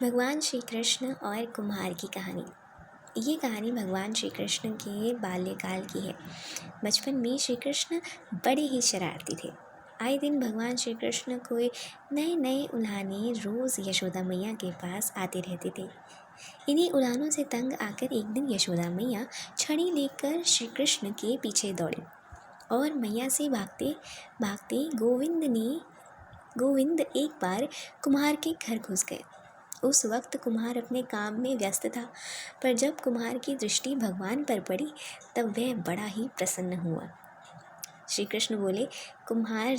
भगवान श्री कृष्ण और कुम्हार की कहानी। ये कहानी भगवान श्री कृष्ण के बाल्यकाल की है। बचपन में श्री कृष्ण बड़े ही शरारती थे। आए दिन भगवान श्री कृष्ण को नए नए उल्हाने रोज़ यशोदा मैया के पास आते रहते थे। इन्हीं उल्हानों से तंग आकर एक दिन यशोदा मैया छड़ी लेकर श्री कृष्ण के पीछे दौड़े और मैया से भागते भागते गोविंद एक बार कुम्हार के घर घुस गए। उस वक्त कुम्हार अपने काम में व्यस्त था, पर जब कुम्हार की दृष्टि भगवान पर पड़ी तब वह बड़ा ही प्रसन्न हुआ। श्री कृष्ण बोले, कुम्हार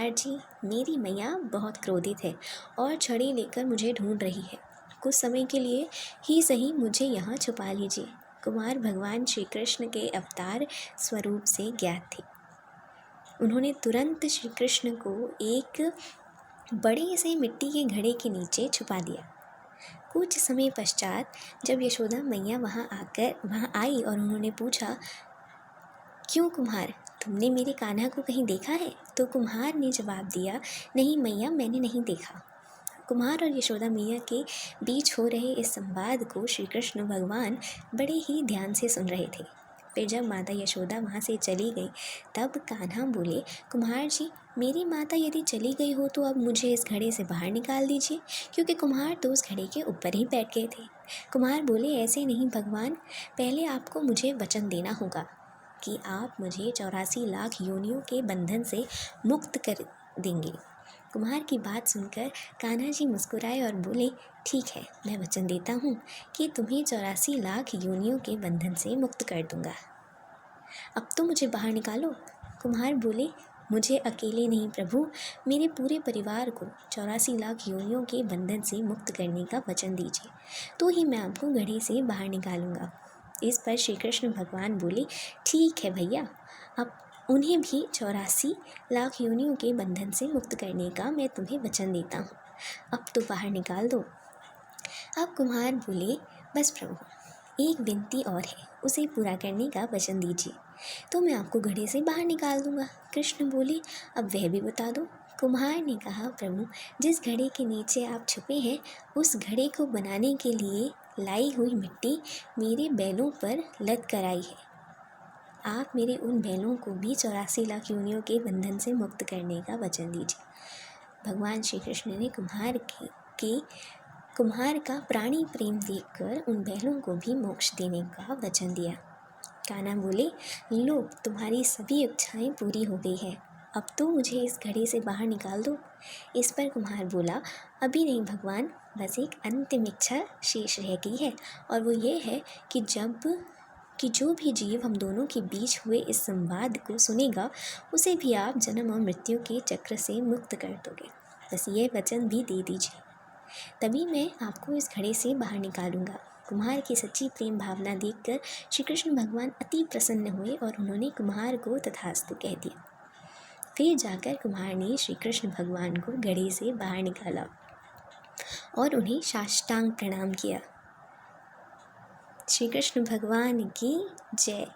जी, मेरी मैया बहुत क्रोधित है और छड़ी लेकर मुझे ढूंढ रही है। कुछ समय के लिए ही सही मुझे यहाँ छुपा लीजिए। कुम्हार भगवान श्री कृष्ण के अवतार स्वरूप से ज्ञात थे। उन्होंने तुरंत श्री कृष्ण को एक बड़े से मिट्टी के घड़े के नीचे छुपा दिया। कुछ समय पश्चात जब यशोदा मैया वहाँ आई और उन्होंने पूछा, क्यों कुम्हार, तुमने मेरे कान्हा को कहीं देखा है? तो कुम्हार ने जवाब दिया, नहीं मैया, मैंने नहीं देखा। कुम्हार और यशोदा मैया के बीच हो रहे इस संवाद को श्री कृष्ण भगवान बड़े ही ध्यान से सुन रहे थे। फिर जब माता यशोदा वहाँ से चली गई तब कान्हा बोले, कुम्हार जी, मेरी माता यदि चली गई हो तो अब मुझे इस घड़े से बाहर निकाल दीजिए, क्योंकि कुम्हार तो उस घड़े के ऊपर ही बैठ गए थे। कुम्हार बोले, ऐसे नहीं भगवान, पहले आपको मुझे वचन देना होगा कि आप मुझे 84 लाख योनियों के बंधन से मुक्त कर देंगे। कुम्हार की बात सुनकर कान्हा जी मुस्कुराए और बोले, ठीक है, मैं वचन देता हूँ कि तुम्हें 84 लाख योनियों के बंधन से मुक्त कर दूंगा। अब तो मुझे बाहर निकालो। कुम्हार बोले, मुझे अकेले नहीं प्रभु, मेरे पूरे परिवार को 84 लाख योनियों के बंधन से मुक्त करने का वचन दीजिए, तो ही मैं आपको घड़े से बाहर निकालूंगा। इस पर श्री कृष्ण भगवान बोले, ठीक है भैया, अब उन्हें भी 84 लाख योनियों के बंधन से मुक्त करने का मैं तुम्हें वचन देता हूँ। अब तो बाहर निकाल दो। अब कुम्हार बोले, बस प्रभु, एक विनती और है, उसे पूरा करने का वचन दीजिए तो मैं आपको घड़े से बाहर निकाल दूंगा। कृष्ण बोले, अब वह भी बता दो। कुम्हार ने कहा, प्रभु, जिस घड़े के नीचे आप छुपे हैं उस घड़े को बनाने के लिए लाई हुई मिट्टी मेरे बैलों पर लद कर आई है। आप मेरे उन बैलों को भी 84 लाख योनियों के बंधन से मुक्त करने का वचन दीजिए। भगवान श्री कृष्ण ने कुम्हार का प्राणी प्रेम देखकर उन बैलों को भी मोक्ष देने का वचन दिया। कान्हा बोले, लो, तुम्हारी सभी इच्छाएं पूरी हो गई है, अब तो मुझे इस घड़े से बाहर निकाल दो। इस पर कुम्हार बोला, अभी नहीं भगवान, बस एक अंतिम इच्छा शेष रह गई है, और वो ये है कि जो भी जीव हम दोनों के बीच हुए इस संवाद को सुनेगा उसे भी आप जन्म और मृत्यु के चक्र से मुक्त कर दोगे। बस ये वचन भी दे दीजिए, तभी मैं आपको इस घड़े से बाहर निकालूंगा। कुम्हार की सच्ची प्रेम भावना देखकर श्री कृष्ण भगवान अति प्रसन्न हुए और उन्होंने कुम्हार को तथास्तु कह दिया। फिर जाकर कुम्हार ने श्री कृष्ण भगवान को घड़े से बाहर निकाला और उन्हें साष्टांग प्रणाम किया। श्री कृष्ण भगवान की जय।